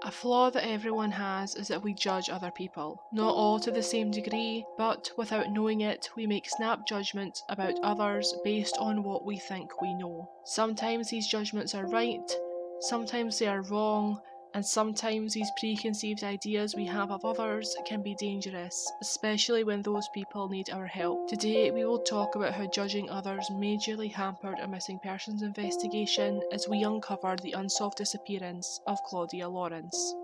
A flaw that everyone has is that we judge other people. Not all to the same degree, but without knowing it, we make snap judgments about others based on what we think we know. Sometimes these judgments are right, sometimes they are wrong, and sometimes these preconceived ideas we have of others can be dangerous, especially when those people need our help. Today we will talk about how judging others majorly hampered a missing persons investigation as we uncover the unsolved disappearance of Claudia Lawrence.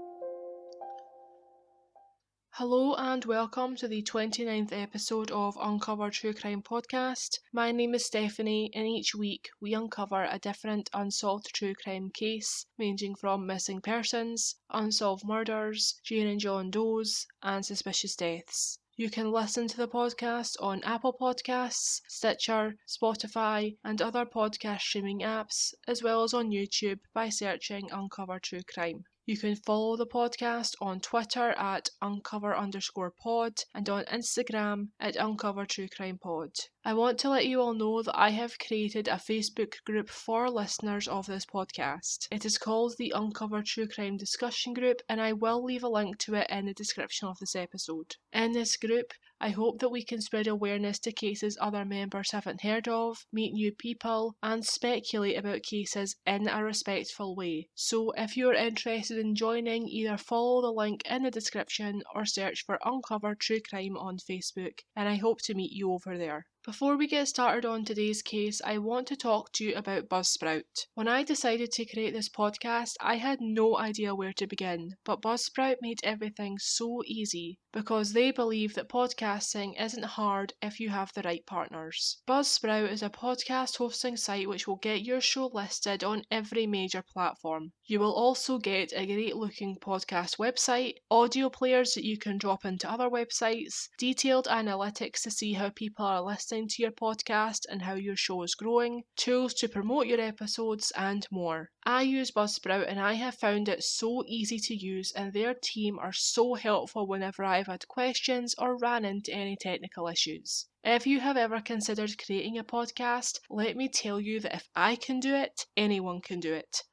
Hello and welcome to the 29th episode of Uncover True Crime Podcast. My name is Stephanie, and each week we uncover a different unsolved true crime case, ranging from missing persons, unsolved murders, Jane and John Does, and suspicious deaths. You can listen to the podcast on Apple Podcasts, Stitcher, Spotify, and other podcast streaming apps, as well as on YouTube by searching Uncover True Crime. You can follow the podcast on Twitter at uncover_pod and on Instagram at uncovertruecrimepod. I want to let you all know that I have created a Facebook group for listeners of this podcast. It is called the Uncover True Crime Discussion Group, and I will leave a link to it in the description of this episode. In this group, I hope that we can spread awareness to cases other members haven't heard of, meet new people, and speculate about cases in a respectful way. So if you're interested in joining, either follow the link in the description or search for Uncover True Crime on Facebook, and I hope to meet you over there. Before we get started on today's case, I want to talk to you about Buzzsprout. When I decided to create this podcast, I had no idea where to begin, but Buzzsprout made everything so easy because they believe that podcasting isn't hard if you have the right partners. Buzzsprout is a podcast hosting site which will get your show listed on every major platform. You will also get a great looking podcast website, audio players that you can drop into other websites, detailed analytics to see how people are listening to your podcast and how your show is growing, tools to promote your episodes, and more. I use Buzzsprout and I have found it so easy to use, and their team are so helpful whenever I've had questions or ran into any technical issues. If you have ever considered creating a podcast, let me tell you that if I can do it, anyone can do it.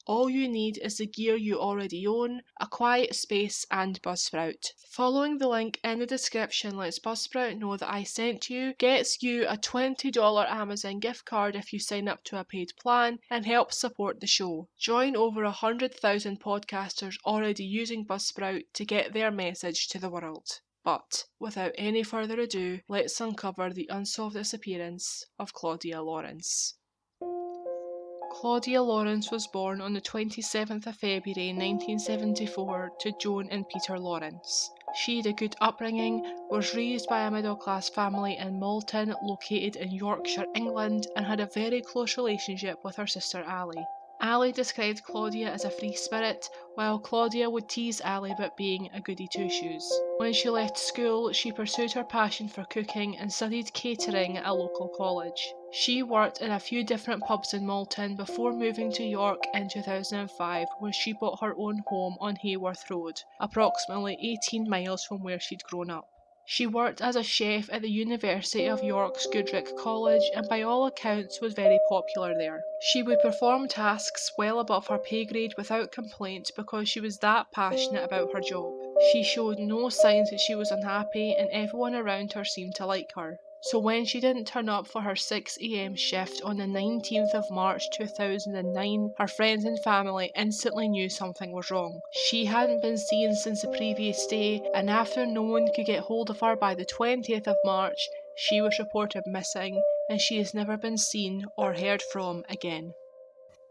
All you need is the gear you already own, a quiet space, and Buzzsprout. Following the link in the description lets Buzzsprout know that I sent you, gets you a $20 Amazon gift card if you sign up to a paid plan, and helps support the show. Join over 100,000 podcasters already using Buzzsprout to get their message to the world. But, without any further ado, let's uncover the unsolved disappearance of Claudia Lawrence. Claudia Lawrence was born on the 27th of February 1974 to Joan and Peter Lawrence. She had a good upbringing, was raised by a middle-class family in Malton, located in Yorkshire, England, and had a very close relationship with her sister Ali. Ali described Claudia as a free spirit, while Claudia would tease Ali about being a goody two-shoes. When she left school, she pursued her passion for cooking and studied catering at a local college. She worked in a few different pubs in Malton before moving to York in 2005, where she bought her own home on Hayworth Road, approximately 18 miles from where she'd grown up. She worked as a chef at the University of York's Goodrick College and by all accounts was very popular there. She would perform tasks well above her pay grade without complaint because she was that passionate about her job. She showed no signs that she was unhappy and everyone around her seemed to like her. So when she didn't turn up for her 6 a.m. shift on the 19th of March 2009, her friends and family instantly knew something was wrong. She hadn't been seen since the previous day, and after no one could get hold of her by the 20th of March, she was reported missing, and she has never been seen or heard from again.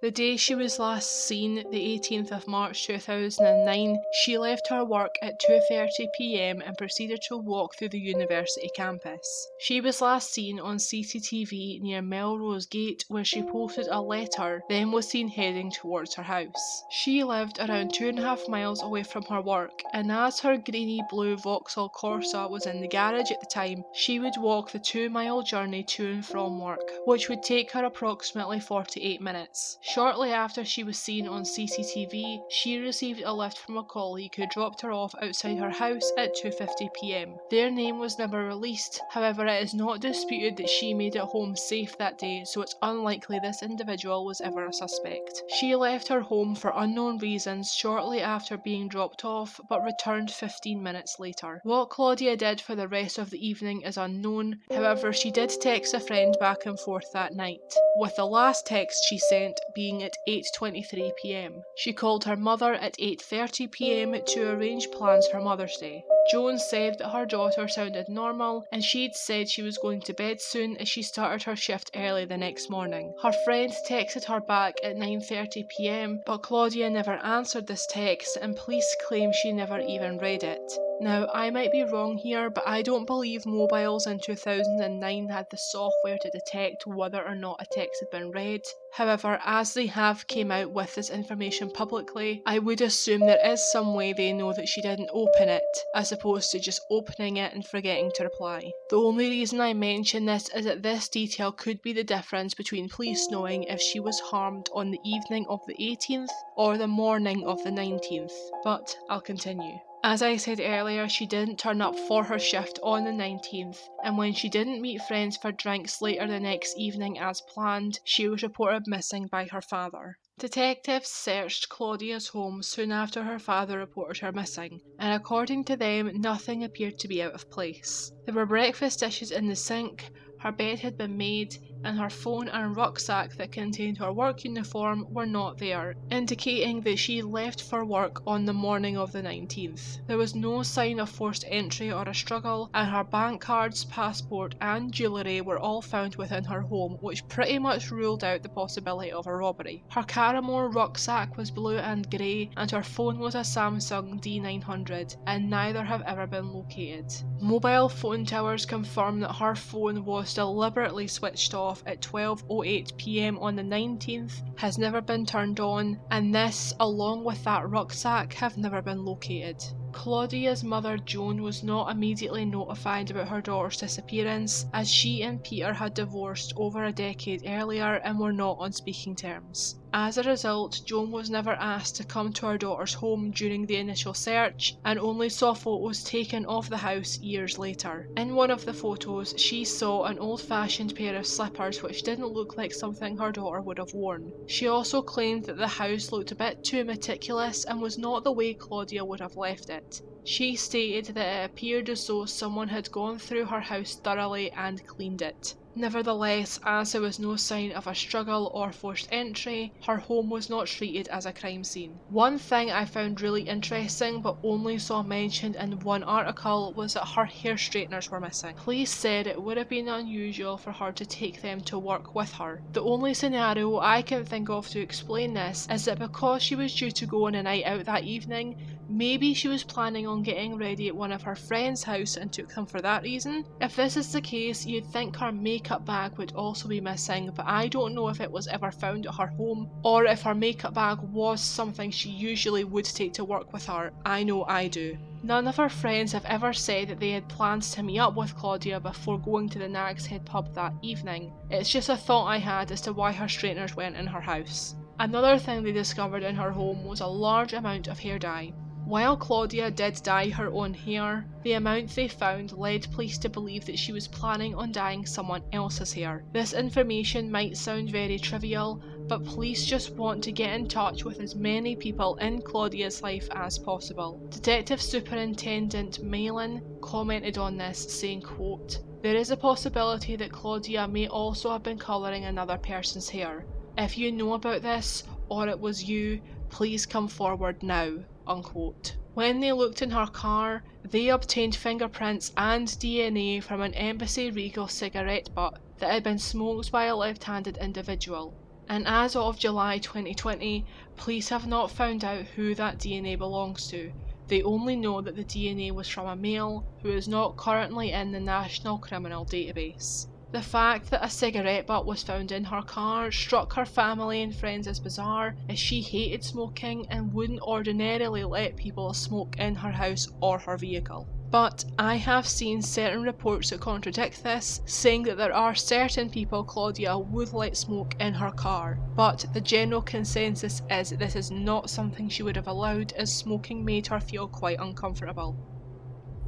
The day she was last seen, the 18th of March 2009, she left her work at 2:30 p.m. and proceeded to walk through the university campus. She was last seen on CCTV near Melrose Gate, where she posted a letter, then was seen heading towards her house. She lived around 2.5 miles away from her work, and as her greeny blue Vauxhall Corsa was in the garage at the time, she would walk the 2-mile journey to and from work, which would take her approximately 48 minutes. Shortly after she was seen on CCTV, she received a lift from a colleague who dropped her off outside her house at 2:50 p.m. Their name was never released, however it is not disputed that she made it home safe that day, so it's unlikely this individual was ever a suspect. She left her home for unknown reasons shortly after being dropped off, but returned 15 minutes later. What Claudia did for the rest of the evening is unknown, however she did text a friend back and forth that night, with the last text she sent being at 8:23 p.m. She called her mother at 8:30 p.m. to arrange plans for Mother's Day. Joan said that her daughter sounded normal and she'd said she was going to bed soon as she started her shift early the next morning. Her friend texted her back at 9:30 p.m, but Claudia never answered this text and police claim she never even read it. Now, I might be wrong here, but I don't believe mobiles in 2009 had the software to detect whether or not a text had been read. However, as they have came out with this information publicly, I would assume there is some way they know that she didn't open it, as opposed to just opening it and forgetting to reply. The only reason I mention this is that this detail could be the difference between police knowing if she was harmed on the evening of the 18th or the morning of the 19th. But I'll continue. As I said earlier, she didn't turn up for her shift on the 19th, and when she didn't meet friends for drinks later the next evening as planned, she was reported missing by her father. Detectives searched Claudia's home soon after her father reported her missing, and according to them, nothing appeared to be out of place. There were breakfast dishes in the sink, her bed had been made, and her phone and rucksack that contained her work uniform were not there, indicating that she left for work on the morning of the 19th. There was no sign of forced entry or a struggle, and her bank cards, passport and jewellery were all found within her home, which pretty much ruled out the possibility of a robbery. Her Caramore rucksack was blue and grey, and her phone was a Samsung D900, and neither have ever been located. Mobile phone towers confirm that her phone was deliberately switched off at 12:08 p.m. on the 19th, has never been turned on, and this, along with that rucksack, have never been located. Claudia's mother Joan was not immediately notified about her daughter's disappearance, as she and Peter had divorced over a decade earlier and were not on speaking terms. As a result, Joan was never asked to come to her daughter's home during the initial search, and only saw photos taken of the house years later. In one of the photos, she saw an old-fashioned pair of slippers which didn't look like something her daughter would have worn. She also claimed that the house looked a bit too meticulous and was not the way Claudia would have left it. She stated that it appeared as though someone had gone through her house thoroughly and cleaned it. Nevertheless, as there was no sign of a struggle or forced entry, her home was not treated as a crime scene. One thing I found really interesting but only saw mentioned in one article was that her hair straighteners were missing. Police said it would have been unusual for her to take them to work with her. The only scenario I can think of to explain this is that because she was due to go on a night out that evening, maybe she was planning on getting ready at one of her friend's house and took them for that reason. If this is the case, you'd think her makeup bag would also be missing, but I don't know if it was ever found at her home or if her makeup bag was something she usually would take to work with her. I know I do. None of her friends have ever said that they had plans to meet up with Claudia before going to the Nag's Head pub that evening. It's just a thought I had as to why her straighteners weren't in her house. Another thing they discovered in her home was a large amount of hair dye. While Claudia did dye her own hair, the amount they found led police to believe that she was planning on dyeing someone else's hair. This information might sound very trivial, but police just want to get in touch with as many people in Claudia's life as possible. Detective Superintendent Malin commented on this, saying, quote, "There is a possibility that Claudia may also have been colouring another person's hair. If you know about this, or it was you, please come forward now." Unquote. When they looked in her car, they obtained fingerprints and DNA from an Embassy Regal cigarette butt that had been smoked by a left-handed individual. And as of July 2020, police have not found out who that DNA belongs to. They only know that the DNA was from a male who is not currently in the National Criminal Database. The fact that a cigarette butt was found in her car struck her family and friends as bizarre, as she hated smoking and wouldn't ordinarily let people smoke in her house or her vehicle. But I have seen certain reports that contradict this, saying that there are certain people Claudia would let smoke in her car, but the general consensus is that this is not something she would have allowed, as smoking made her feel quite uncomfortable.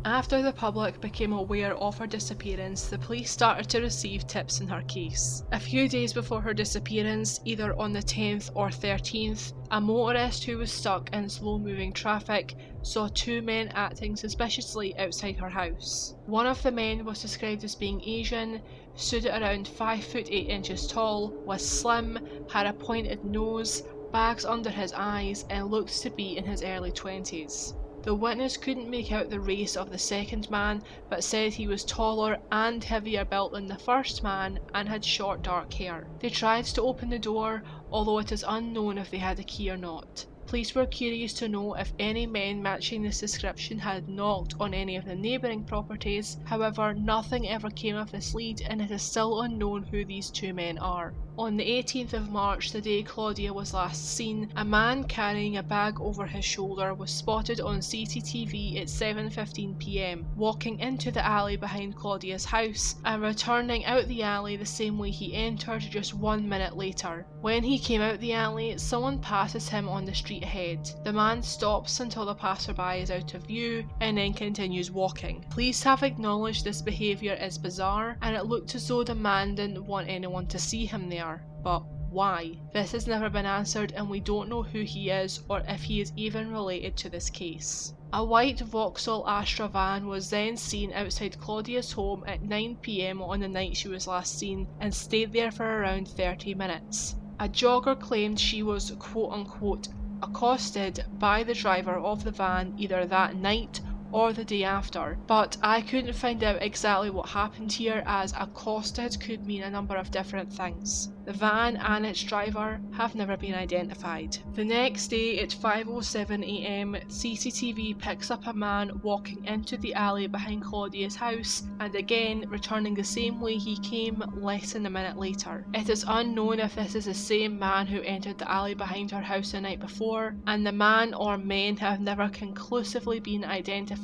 After the public became aware of her disappearance, the police started to receive tips in her case. A few days before her disappearance, either on the 10th or 13th, a motorist who was stuck in slow-moving traffic saw two men acting suspiciously outside her house. One of the men was described as being Asian, stood at around 5 foot 8 inches tall, was slim, had a pointed nose, bags under his eyes, and looked to be in his early 20s. The witness couldn't make out the race of the second man, but said he was taller and heavier built than the first man and had short dark hair. They tried to open the door, although it is unknown if they had a key or not. Police were curious to know if any men matching this description had knocked on any of the neighbouring properties. However, nothing ever came of this lead, and it is still unknown who these two men are. On the 18th of March, the day Claudia was last seen, a man carrying a bag over his shoulder was spotted on CCTV at 7:15 PM, walking into the alley behind Claudia's house and returning out the alley the same way he entered just 1 minute later. When he came out the alley, someone passes him on the street ahead. The man stops until the passerby is out of view and then continues walking. Police have acknowledged this behaviour is bizarre, and it looked as though the man didn't want anyone to see him there. But why? This has never been answered, and we don't know who he is or if he is even related to this case. A white Vauxhall Astra van was then seen outside Claudia's home at 9 PM on the night she was last seen and stayed there for around 30 minutes. A jogger claimed she was quote-unquote accosted by the driver of the van either that night or the day after, but I couldn't find out exactly what happened here, as accosted could mean a number of different things. The van and its driver have never been identified. The next day at 5:07 AM, CCTV picks up a man walking into the alley behind Claudia's house and again returning the same way he came less than a minute later. It is unknown if this is the same man who entered the alley behind her house the night before, and the man or men have never conclusively been identified.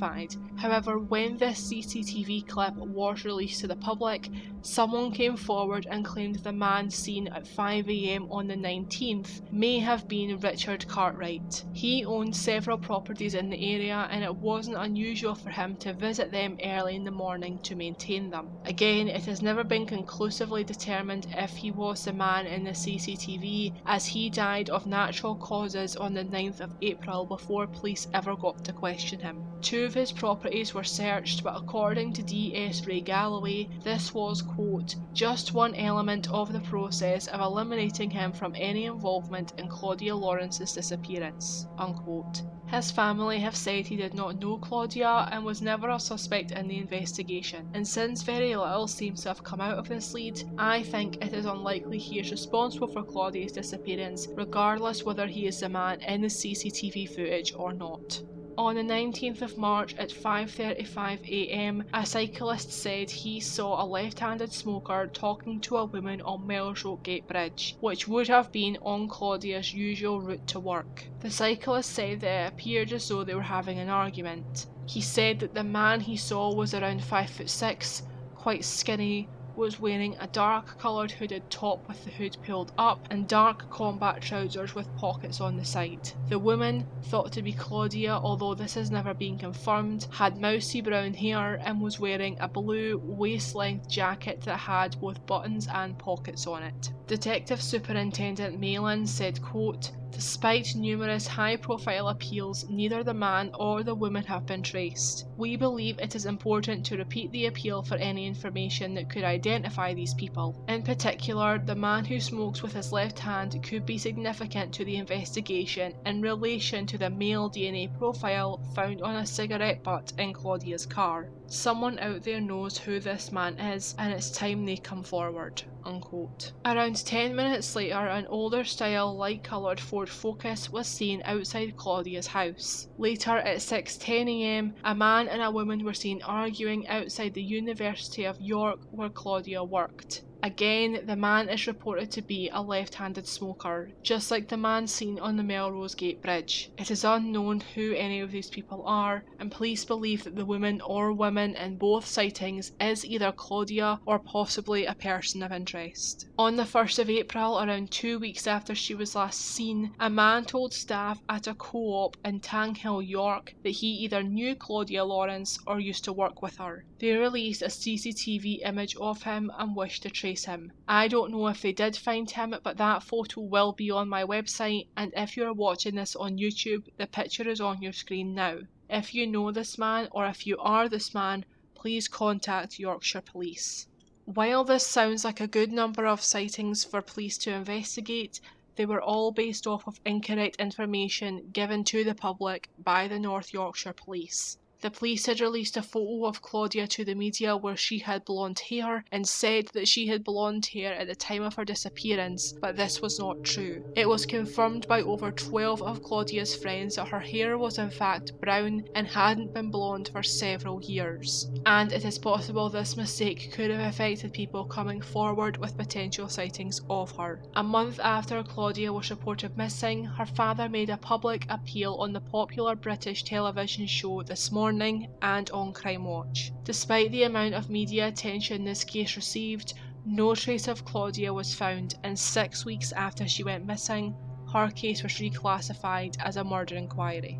However, when this CCTV clip was released to the public, someone came forward and claimed the man seen at 5 AM on the 19th may have been Richard Cartwright. He owned several properties in the area, and it wasn't unusual for him to visit them early in the morning to maintain them. Again, it has never been conclusively determined if he was the man in the CCTV, as he died of natural causes on the 9th of April before police ever got to question him. Two of his properties were searched, but according to DS Ray Galloway, this was, quote, just one element of the process of eliminating him from any involvement in Claudia Lawrence's disappearance, unquote. His family have said he did not know Claudia and was never a suspect in the investigation, and since very little seems to have come out of this lead, I think it is unlikely he is responsible for Claudia's disappearance, regardless whether he is the man in the CCTV footage or not. On the 19th of March at 5:35 AM, a cyclist said he saw a left-handed smoker talking to a woman on Melrose Bridge, which would have been on Claudia's usual route to work. The cyclist said that it appeared as though they were having an argument. He said that the man he saw was around 5'6", quite skinny, was wearing a dark coloured hooded top with the hood pulled up and dark combat trousers with pockets on the side. The woman, thought to be Claudia, although this has never been confirmed, had mousy brown hair and was wearing a blue waist-length jacket that had both buttons and pockets on it. Detective Superintendent Malin said, quote, despite numerous high-profile appeals, neither the man or the woman have been traced. We believe it is important to repeat the appeal for any information that could identify these people. In particular, the man who smokes with his left hand could be significant to the investigation in relation to the male DNA profile found on a cigarette butt in Claudia's car. Someone out there knows who this man is, and it's time they come forward, unquote. Around 10 minutes later, an older style light coloured Ford Focus was seen outside Claudia's house. Later at 6:10 AM, a man and a woman were seen arguing outside the University of York where Claudia worked. Again, the man is reported to be a left-handed smoker, just like the man seen on the Melrose Gate Bridge. It is unknown who any of these people are, and police believe that the woman or women in both sightings is either Claudia or possibly a person of interest. On the 1st of April, around 2 weeks after she was last seen, a man told staff at a co-op in Tanghill, York, that he either knew Claudia Lawrence or used to work with her. They released a CCTV image of him and wished to trace him. I don't know if they did find him, but that photo will be on my website, and if you are watching this on YouTube, the picture is on your screen now. If you know this man, or if you are this man, please contact Yorkshire Police. While this sounds like a good number of sightings for police to investigate, they were all based off of incorrect information given to the public by the North Yorkshire Police. The police had released a photo of Claudia to the media where she had blonde hair and said that she had blonde hair at the time of her disappearance, but this was not true. It was confirmed by over 12 of Claudia's friends that her hair was in fact brown and hadn't been blonde for several years. And it is possible this mistake could have affected people coming forward with potential sightings of her. A month after Claudia was reported missing, her father made a public appeal on the popular British television show This Morning and on Crime Watch. Despite the amount of media attention this case received, no trace of Claudia was found, and 6 weeks after she went missing, her case was reclassified as a murder inquiry.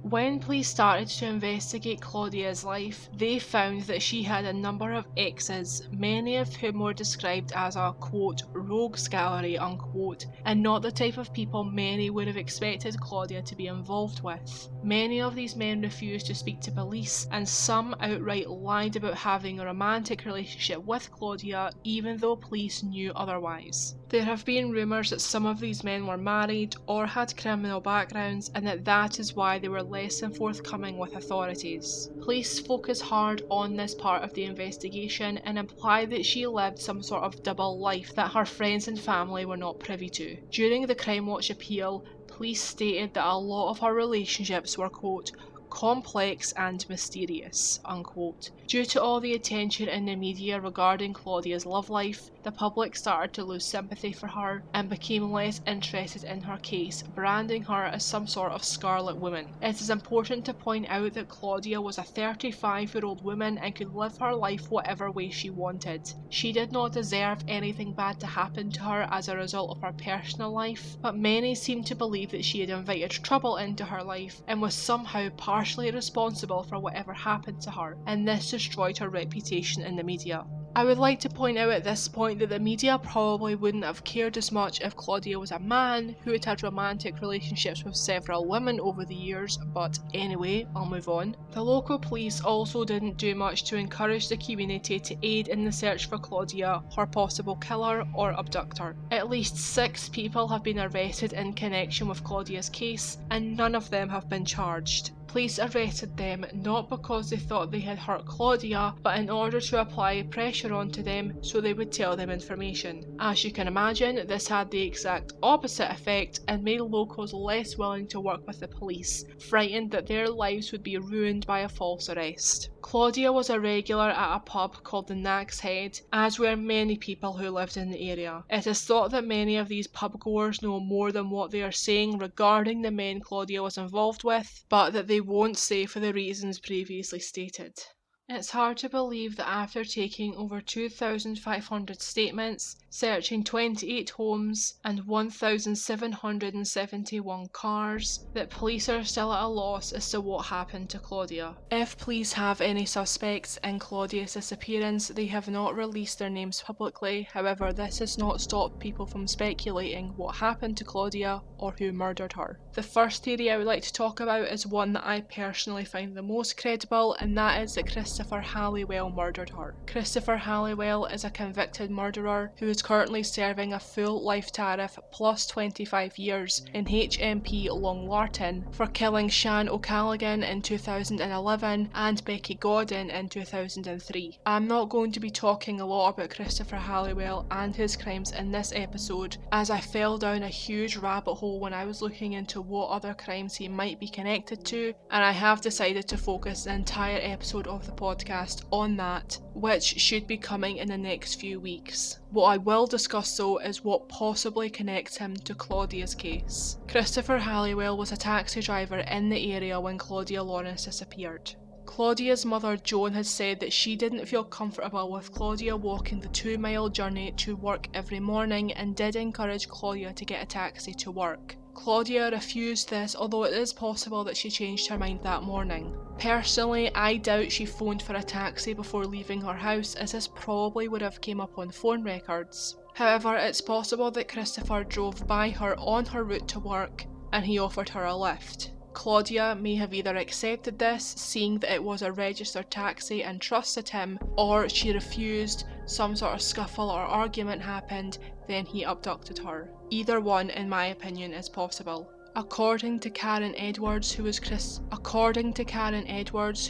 When police started to investigate Claudia's life, they found that she had a number of exes, many of whom were described as a quote rogues gallery unquote, and not the type of people many would have expected Claudia to be involved with. Many of these men refused to speak to police, and some outright lied about having a romantic relationship with Claudia even though police knew otherwise. There have been rumours that some of these men were married or had criminal backgrounds, and that is why they were less than forthcoming with authorities. Police focus hard on this part of the investigation and imply that she lived some sort of double life that her friends and family were not privy to. During the Crime Watch appeal, police stated that a lot of her relationships were quote complex and mysterious, unquote. Due to all the attention in the media regarding Claudia's love life, the public started to lose sympathy for her and became less interested in her case, branding her as some sort of scarlet woman. It is important to point out that Claudia was a 35-year-old woman and could live her life whatever way she wanted. She did not deserve anything bad to happen to her as a result of her personal life, but many seem to believe that she had invited trouble into her life and was somehow partially responsible for whatever happened to her, and this destroyed her reputation in the media. I would like to point out at this point that the media probably wouldn't have cared as much if Claudia was a man who had had romantic relationships with several women over the years, but anyway, I'll move on. The local police also didn't do much to encourage the community to aid in the search for Claudia, her possible killer or abductor. At least 6 people have been arrested in connection with Claudia's case, and none of them have been charged. Police arrested them not because they thought they had hurt Claudia, but in order to apply pressure onto them so they would tell them information. As you can imagine, this had the exact opposite effect and made locals less willing to work with the police, frightened that their lives would be ruined by a false arrest. Claudia was a regular at a pub called the Nag's Head, as were many people who lived in the area. It is thought that many of these pubgoers know more than what they are saying regarding the men Claudia was involved with, but that they won't say for the reasons previously stated. It's hard to believe that after taking over 2,500 statements, searching 28 homes and 1,771 cars, that police are still at a loss as to what happened to Claudia. If police have any suspects in Claudia's disappearance, they have not released their names publicly. However, this has not stopped people from speculating what happened to Claudia or who murdered her. The first theory I would like to talk about is one that I personally find the most credible, and that is that Christopher Halliwell murdered her. Christopher Halliwell is a convicted murderer who is currently serving a full life tariff plus 25 years in HMP Long Lartin for killing Shan O'Callaghan in 2011 and Becky Godden in 2003. I'm not going to be talking a lot about Christopher Halliwell and his crimes in this episode, as I fell down a huge rabbit hole when I was looking into what other crimes he might be connected to, and I have decided to focus the entire episode of the podcast on that, which should be coming in the next few weeks. What I will discuss though is what possibly connects him to Claudia's case. Christopher Halliwell was a taxi driver in the area when Claudia Lawrence disappeared. Claudia's mother Joan had said that she didn't feel comfortable with Claudia walking the 2-mile journey to work every morning and did encourage Claudia to get a taxi to work. Claudia refused this, although it is possible that she changed her mind that morning. Personally, I doubt she phoned for a taxi before leaving her house, as this probably would have came up on phone records. However, it's possible that Christopher drove by her on her route to work and he offered her a lift. Claudia may have either accepted this, seeing that it was a registered taxi and trusted him, or she refused, some sort of scuffle or argument happened, then he abducted her. Either one, in my opinion, is possible. According to Karen Edwards, who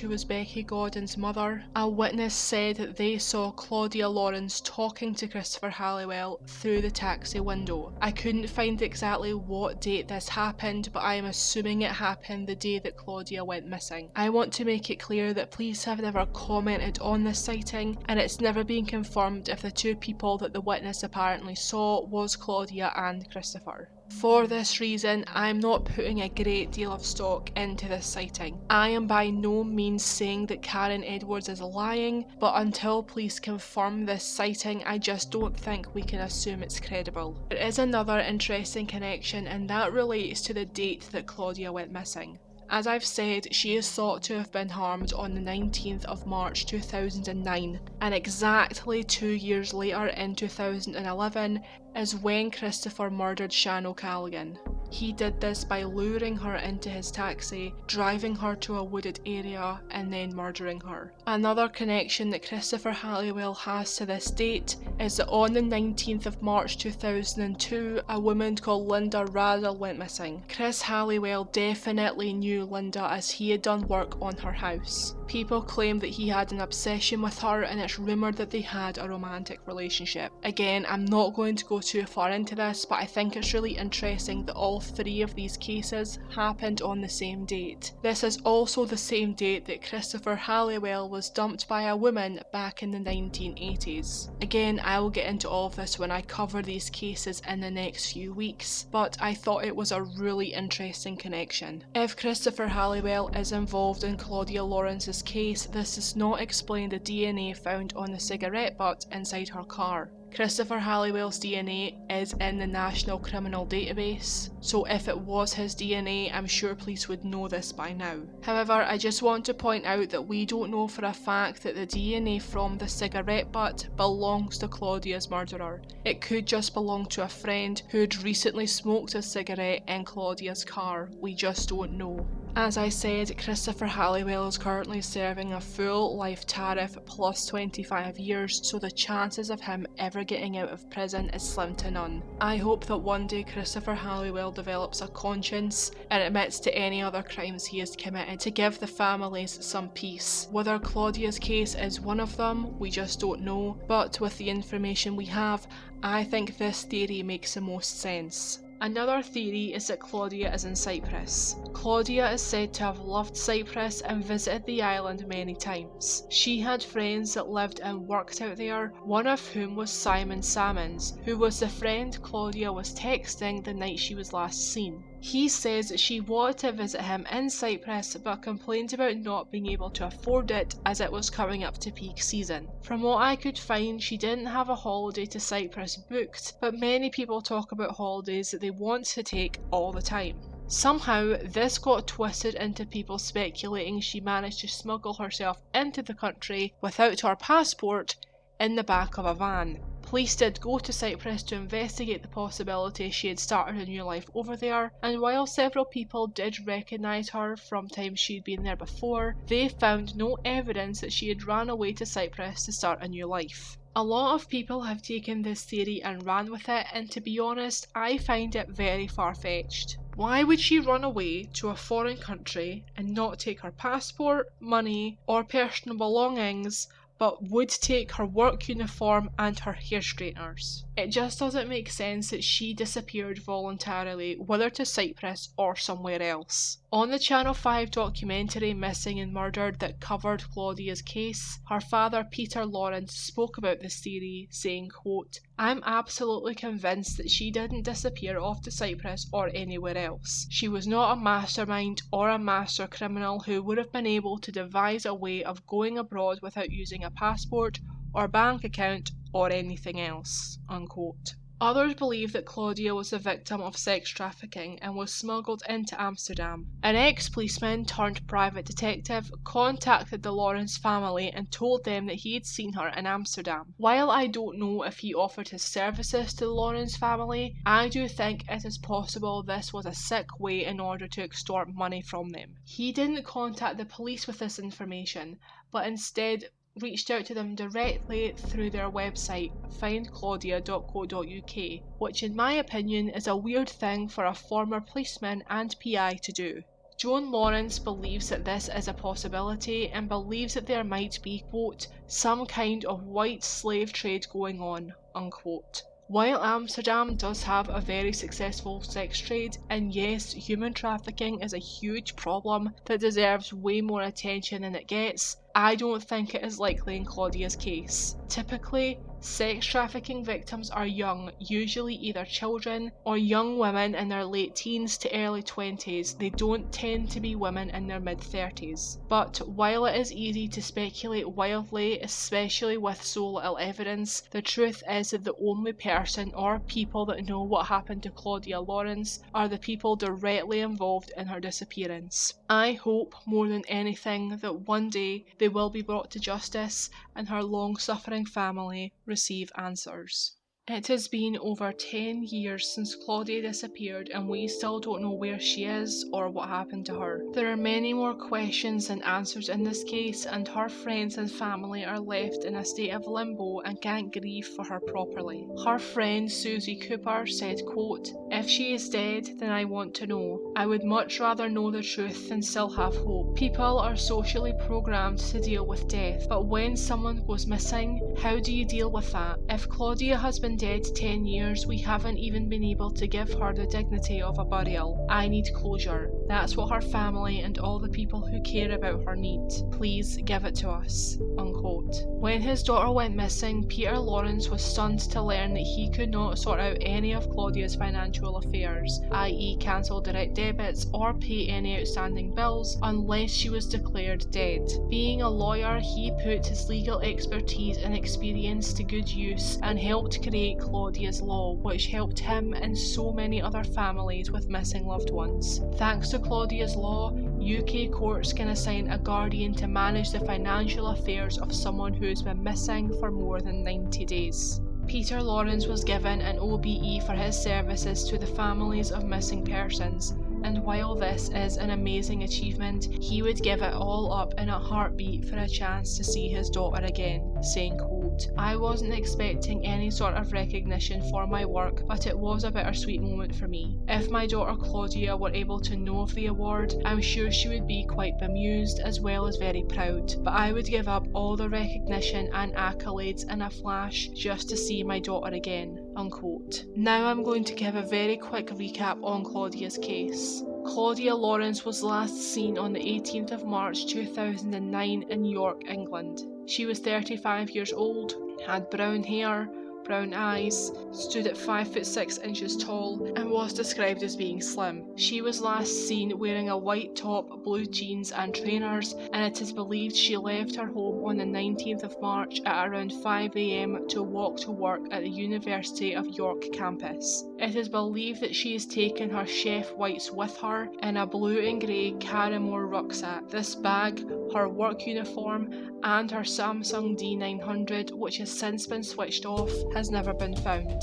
was Becky Godden's mother, a witness said that they saw Claudia Lawrence talking to Christopher Halliwell through the taxi window. I couldn't find exactly what date this happened, but I am assuming it happened the day that Claudia went missing. I want to make it clear that police have never commented on this sighting, and it's never been confirmed if the two people that the witness apparently saw was Claudia and Christopher. For this reason, I'm not putting a great deal of stock into this sighting. I am by no means saying that Karen Edwards is lying, but until police confirm this sighting, I just don't think we can assume it's credible. There is another interesting connection, and that relates to the date that Claudia went missing. As I've said, she is thought to have been harmed on the 19th of March 2009, and exactly 2 years later in 2011 is when Christopher murdered Shan O'Callaghan. He did this by luring her into his taxi, driving her to a wooded area, and then murdering her. Another connection that Christopher Halliwell has to this date is that on the 19th of March 2002, a woman called Linda Razzle went missing. Chris Halliwell definitely knew Linda as he had done work on her house. People claim that he had an obsession with her, and it's rumoured that they had a romantic relationship. Again, I'm not going to go too far into this, but I think it's really interesting that all 3 of these cases happened on the same date. This is also the same date that Christopher Halliwell was dumped by a woman back in the 1980s. Again, I will get into all of this when I cover these cases in the next few weeks, but I thought it was a really interesting connection. If Christopher Halliwell is involved in Claudia Lawrence's case, this does not explain the DNA found on the cigarette butt inside her car. Christopher Halliwell's DNA is in the National Criminal Database, so if it was his DNA, I'm sure police would know this by now. However, I just want to point out that we don't know for a fact that the DNA from the cigarette butt belongs to Claudia's murderer. It could just belong to a friend who'd recently smoked a cigarette in Claudia's car. We just don't know. As I said, Christopher Halliwell is currently serving a full life tariff plus 25 years, so the chances of him ever getting out of prison is slim to none. I hope that one day Christopher Halliwell develops a conscience and admits to any other crimes he has committed to give the families some peace. Whether Claudia's case is one of them, we just don't know, but with the information we have, I think this theory makes the most sense. Another theory is that Claudia is in Cyprus. Claudia is said to have loved Cyprus and visited the island many times. She had friends that lived and worked out there, one of whom was Simon Salmons, who was the friend Claudia was texting the night she was last seen. He says that she wanted to visit him in Cyprus but complained about not being able to afford it as it was coming up to peak season. From what I could find, she didn't have a holiday to Cyprus booked, but many people talk about holidays that they want to take all the time. Somehow, this got twisted into people speculating she managed to smuggle herself into the country without her passport in the back of a van. Police did go to Cyprus to investigate the possibility she had started a new life over there, and while several people did recognise her from times she'd been there before, they found no evidence that she had ran away to Cyprus to start a new life. A lot of people have taken this theory and ran with it, and to be honest, I find it very far-fetched. Why would she run away to a foreign country and not take her passport, money, or personal belongings, but would take her work uniform and her hair straighteners? It just doesn't make sense that she disappeared voluntarily, whether to Cyprus or somewhere else. On the Channel 5 documentary Missing and Murdered that covered Claudia's case, her father Peter Lawrence spoke about this theory, saying, quote, "I'm absolutely convinced that she didn't disappear off to Cyprus or anywhere else. She was not a mastermind or a master criminal who would have been able to devise a way of going abroad without using a passport or bank account or anything else," unquote. Others believe that Claudia was the victim of sex trafficking and was smuggled into Amsterdam. An ex-policeman turned private detective contacted the Lawrence family and told them that he had seen her in Amsterdam. While I don't know if he offered his services to the Lawrence family, I do think it is possible this was a sick way in order to extort money from them. He didn't contact the police with this information, but instead reached out to them directly through their website, findclaudia.co.uk, which in my opinion is a weird thing for a former policeman and PI to do. Joan Lawrence believes that this is a possibility and believes that there might be, quote, "some kind of white slave trade going on," unquote. While Amsterdam does have a very successful sex trade, and yes, human trafficking is a huge problem that deserves way more attention than it gets, I don't think it is likely in Claudia's case. Typically, sex trafficking victims are young, usually either children or young women in their late teens to early 20s. They don't tend to be women in their mid-30s. But while it is easy to speculate wildly, especially with so little evidence, the truth is that the only person or people that know what happened to Claudia Lawrence are the people directly involved in her disappearance. I hope more than anything that one day they will be brought to justice and her long-suffering family receive answers. It has been over 10 years since Claudia disappeared and we still don't know where she is or what happened to her. There are many more questions than answers in this case, and her friends and family are left in a state of limbo and can't grieve for her properly. Her friend Susie Cooper said, quote, "If she is dead, then I want to know. I would much rather know the truth than still have hope. People are socially programmed to deal with death, but when someone goes missing, how do you deal with that? If Claudia has been dead 10 years, we haven't even been able to give her the dignity of a burial. I need closure. That's what her family and all the people who care about her need. Please give it to us," unquote. When his daughter went missing, Peter Lawrence was stunned to learn that he could not sort out any of Claudia's financial affairs, i.e. cancel direct debits or pay any outstanding bills unless she was declared dead. Being a lawyer, he put his legal expertise and experience to good use and helped create Claudia's Law, which helped him and so many other families with missing loved ones. Thanks to Claudia's Law, UK courts can assign a guardian to manage the financial affairs of someone who has been missing for more than 90 days. Peter Lawrence was given an OBE for his services to the families of missing persons, and while this is an amazing achievement, he would give it all up in a heartbeat for a chance to see his daughter again, saying, quote, "I wasn't expecting any sort of recognition for my work, but it was a bittersweet moment for me. If my daughter Claudia were able to know of the award, I'm sure she would be quite bemused as well as very proud, but I would give up all the recognition and accolades in a flash just to see my daughter again," unquote. Now I'm going to give a very quick recap on Claudia's case. Claudia Lawrence was last seen on the 18th of March 2009 in York, England. She was 35 years old, had brown hair, brown eyes, stood at 5'6" tall, and was described as being slim. She was last seen wearing a white top, blue jeans and trainers, and it is believed she left her home on the 19th of March at around 5 AM to walk to work at the University of York campus. It is believed that she has taken her chef whites with her in a blue and grey Caramore rucksack. This bag, her work uniform, and her Samsung D900, which has since been switched off, has never been found.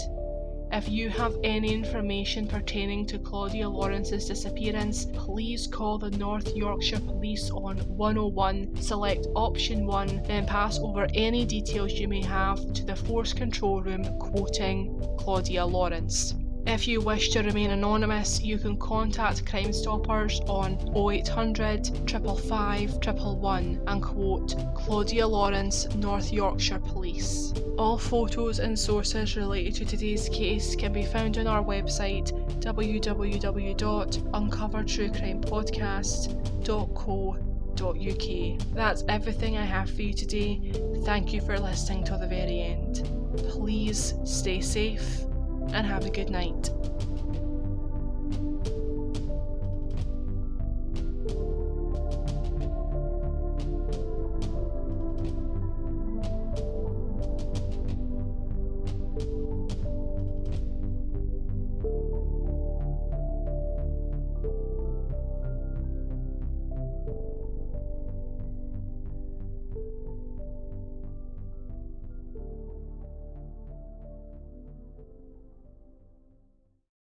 If you have any information pertaining to Claudia Lawrence's disappearance, please call the North Yorkshire Police on 101, select option 1, then pass over any details you may have to the Force Control Room quoting Claudia Lawrence. If you wish to remain anonymous, you can contact Crimestoppers on 0800 555 111 and quote Claudia Lawrence, North Yorkshire Police. All photos and sources related to today's case can be found on our website www.uncoveredtruecrimepodcast.co.uk. That's everything I have for you today. Thank you for listening till the very end. Please stay safe and have a good night.